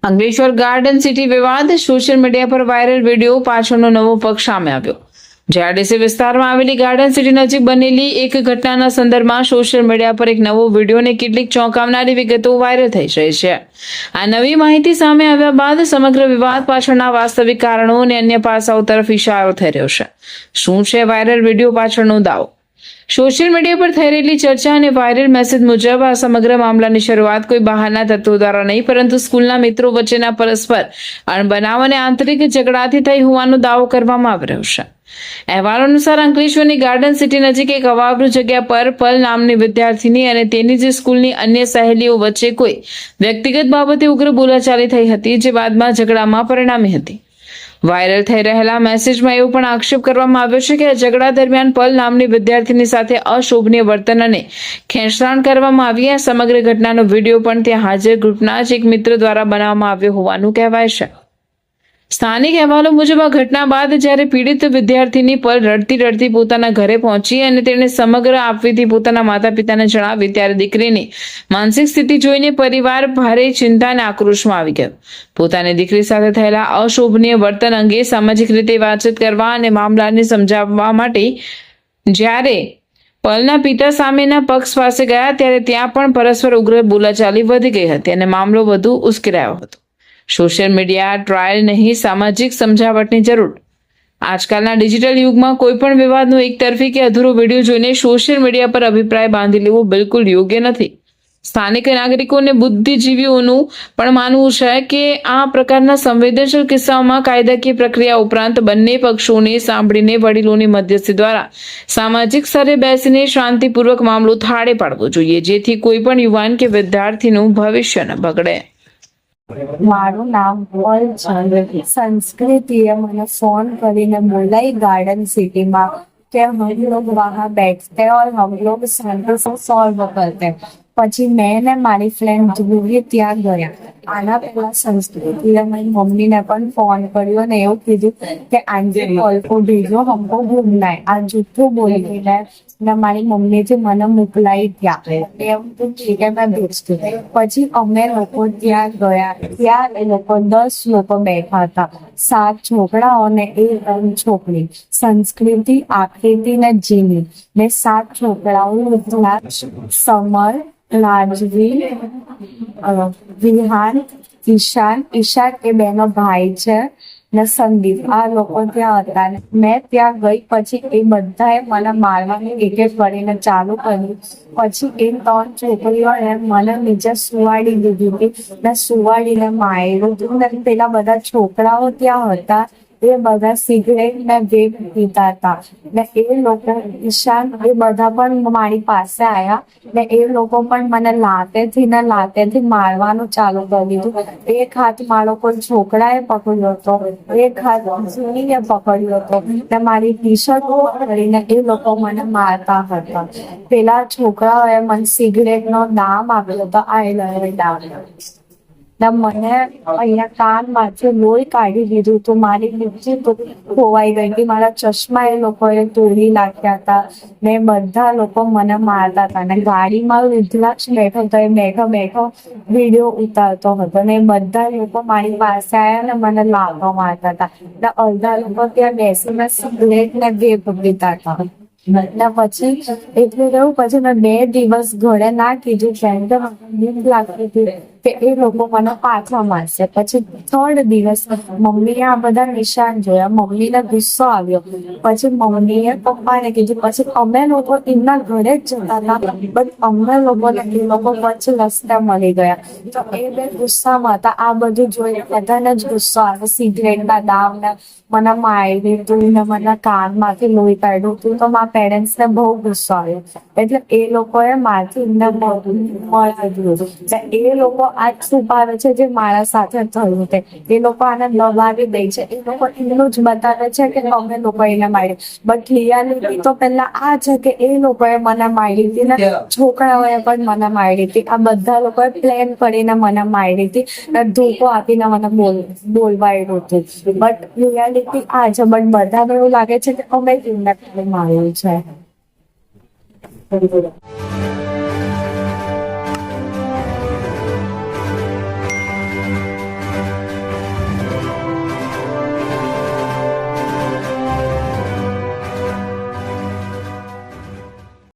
Ankleshwar garden city વિવાદ, social media પર viral video પાછળનો નવો પક્ષ સામે આવ્યો. જેઆરડીસી વિસ્તારમાં આવેલી ગાર્ડન સિટી નજીક બનેલી એક ઘટનાના સંદર્ભમાં સોશિયલ મીડિયા પર એક નવો વિડીયો અને કેટલીક ચોંકાવનારી વિગતો વાયરલ થઈ રહી છે. આ નવી માહિતી સામે આવ્યા બાદ સમગ્ર વિવાદ પાછળના વાસ્તવિક કારણો અને અન્ય પાસાઓ તરફ ઇશારો થઈ રહ્યો છે. શું છે વાયરલ વિડીયો પાછળનો દાવો? સોશિયલ મીડિયા પર થઈ રહેલી ચર્ચા અને વાયરલ મેસેજ મુજબ આ સમગ્ર મામલાની શરૂઆત કોઈ બહારના તત્વો દ્વારા નહીં, પરંતુ સ્કૂલના મિત્રો વચ્ચેના પરસ્પર અણબનાવ અને આંતરિક ઝઘડાથી થઈ હોવાનો દાવો કરવામાં આવી રહ્યો છે. અહેવાલો અનુસાર અંકલેશ્વરની ગાર્ડન સિટી નજીક એક અવાવરૂ જગ્યા પર પલ નામની વિદ્યાર્થીની અને તેની જ સ્કૂલની અન્ય સહેલીઓ વચ્ચે કોઈ વ્યક્તિગત બાબતે ઉગ્ર બોલાચાલી થઈ હતી, જે બાદમાં ઝઘડામાં પરિણમી હતી. વાયરલ થઈ રહેલા મેસેજમાં એવો પણ આક્ષેપ કરવામાં આવ્યો છે કે આ ઝઘડા દરમિયાન પલ નામની વિદ્યાર્થીની સાથે અશોભનીય વર્તન અને ખેંચતાણ કરવામાં આવી. આ સમગ્ર ઘટનાનો વિડીયો પણ ત્યાં હાજર ગ્રુપના જ એક મિત્ર દ્વારા બનાવવામાં આવ્યો હોવાનું કહેવાય છે. સ્થાનિક અહેવાલો મુજબ આ ઘટના બાદ જ્યારે પીડિત વિદ્યાર્થીની પલ રડતી રડતી પોતાના ઘરે પહોંચી અને તેણે સમગ્ર આપવીથી પોતાના માતા પિતાને જણાવી, ત્યારે દીકરીની માનસિક સ્થિતિ જોઈને પરિવાર ભારે ચિંતા અને આક્રોશમાં આવી ગયો. પોતાની દીકરી સાથે થયેલા અશોભનીય વર્તન અંગે સામાજિક રીતે વાતચીત કરવા અને મામલાને સમજાવવા માટે જ્યારે પલના પિતા સામેના પક્ષ પાસે ગયા, ત્યારે ત્યાં પણ પરસ્પર ઉગ્ર બોલાચાલી વધી ગઈ હતી અને મામલો વધુ ઉશ્કેરાયો હતો. સોશિયલ મીડિયા ટ્રાયલ નહીં, સામાજિક સમજાવટની જરૂર. આજકાલના ડિજિટલ યુગમાં કોઈ પણ વિવાદનો એકતરફી કે અધૂરો વિડીયો જોઈને સોશિયલ મીડિયા પર અભિપ્રાય બાંધી લેવો બિલકુલ યોગ્ય નથી. સ્થાનિક નાગરિકોને બુદ્ધિજીવીઓનું પણ માનવું છે કે આ પ્રકારના સંવેદનશીલ કિસ્સાઓમાં કાયદાકીય પ્રક્રિયા ઉપરાંત બંને પક્ષોને સાંભળીને વડીલોની મધ્યસ્થી દ્વારા સામાજિક સ્તરે બેસીને શાંતિપૂર્વક મામલો થાળે પાડવો જોઈએ, જેથી કોઈ પણ યુવાન કે વિદ્યાર્થીનું ભવિષ્ય ન બગડે. મારું નામ પલ છે. સંસ્કૃતિએ મને ફોન કરીને બોलाई गार्डन सिटी में कि हम लोग वहाँ बैठते और हम लोग सेंटर सॉल्व करते. પછી મેં ને મારી ફ્રેન્ડ ધ્રુવી ત્યાં ગયા. આના પહેલા સંસ્કૃતિએ મારી મમ્મીને પણ ફોન કર્યો અને એવું કીધું કે આંટી કોલ કો ભેજો, હમકો ઘૂમના હે. આ જૂઠું બોલીને ને મારી મમ્મીથી મને મોકલાઈ ત્યાં. એમ તો ઠીક હે, મેં ભેજતી. પછી અમે લોકો ત્યાં ગયા. ત્યાં એ લોકો 10 લોકો બેઠા હતા, 7 છોકરાઓ અને 1 છોકરી. સંસ્કૃતિ, આકૃતિ ને જીની ને 7 છોકરાઓ સમર, રાજવી, વિહાન, ઈશાન એ બેનો ભાઈ છે ને સંદીપ. આ લોકો ત્યાં હતા. મેં ત્યાં ગઈ પછી એ બધાએ મને મારવાની એક કરીને ચાલુ કર્યું. પછી એ 3 છોકરીઓ મને નીચે સુવાડી દીધી હતી ને સુવાડીને માર્યું હતું. ને પેલા બધા છોકરાઓ ત્યાં હતા, એ બધા સિગરેટ ને વેપ પીતા હતા. ને એ લોકો ઈશાન એ બધા પણ મારી પાસે આવ્યા ને એ લોકો પણ મને લાતેથી મારવાનું ચાલુ કરી દીધું. એક હાથ મારો કોઈ છોકરાએ પકડ્યો હતો, એક હાથ સુનીએ પકડ્યો હતો ને મારી ટી શર્ટ પકડીને એ લોકો મને મારતા હતા. પેલા છોકરાઓએ મને સિગરેટ નો દામ આપ્યો હતો, આઈ લવ દામ. ને મને અહીંયા કાનમાંથી લોહી કાઢી દીધું હતું. મારી લિપસ્ટિક ખોવાઈ ગઈ હતી. મારા ચશ્મા એ લોકોએ તોડી નાખ્યા હતા ને બધા લોકો મને મારતા હતા. ને ગાડીમાં વિધલાક્ષ બેઠો હતો, એ બેઠો વિડીયો ઉતારતો હતો ને બધા લોકો મારી પાસે આવ્યા ને મને લાફો મારતા હતા. ને અડધા લોકો ત્યાં બેસીને સિગરેટ ને વેપ પીતા હતા. ને પછી એટલું રહ્યું. પછી મેં 2 દિવસ ઘરે ના કીધું, કેમ કે મને લાગતી હતી કે એ લોકો મને પાછા મારશે. પછી 3rd દિવસ મમ્મીએ આ બધા નિશાન જોયા. મમ્મીને ગુસ્સો આવ્યો. પછી મમ્મીએ પપ્પાને કીધું. પછી અમે લોકો એમના ઘરે જ જતા હતા, બટ અમને લોકોને એ લોકો પછી રસ્તે મળી ગયા. તો એ બે ગુસ્સામાં હતા. આ બધું જોઈને બધાને જ ગુસ્સો આવ્યો. સિગરેટના દામ ને મને મારી દીધું ને મને કાનમાંથી લોહી કાઢ્યું હતું. તો મારા પેરેન્ટ્સને બહુ ગુસ્સો આવ્યો. એટલે એ લોકોએ મારથી એમને મળી દીધું. એ લોકો આ છુપાવે છે જે મારા સાથે થયું તે. એ લોકો આને દબાવી દે છે. એ લોકો એટલું જ બતાવે છે કે અમે લોકો એને મારી, બટ રિયાલિટી તો પેલા આ છે કે એ લોકોએ મને મારી હતી ને છોકરાઓએ પણ મને મારી હતી. આ બધા લોકોએ પ્લાન કરીને મને મારી હતી ને ધોકો આપીને મને બોલવાયું હતું. બટ રિયાલિટી આ છે. બટ બધાને એવું લાગે છે કે અમે એમને માર્યું છે.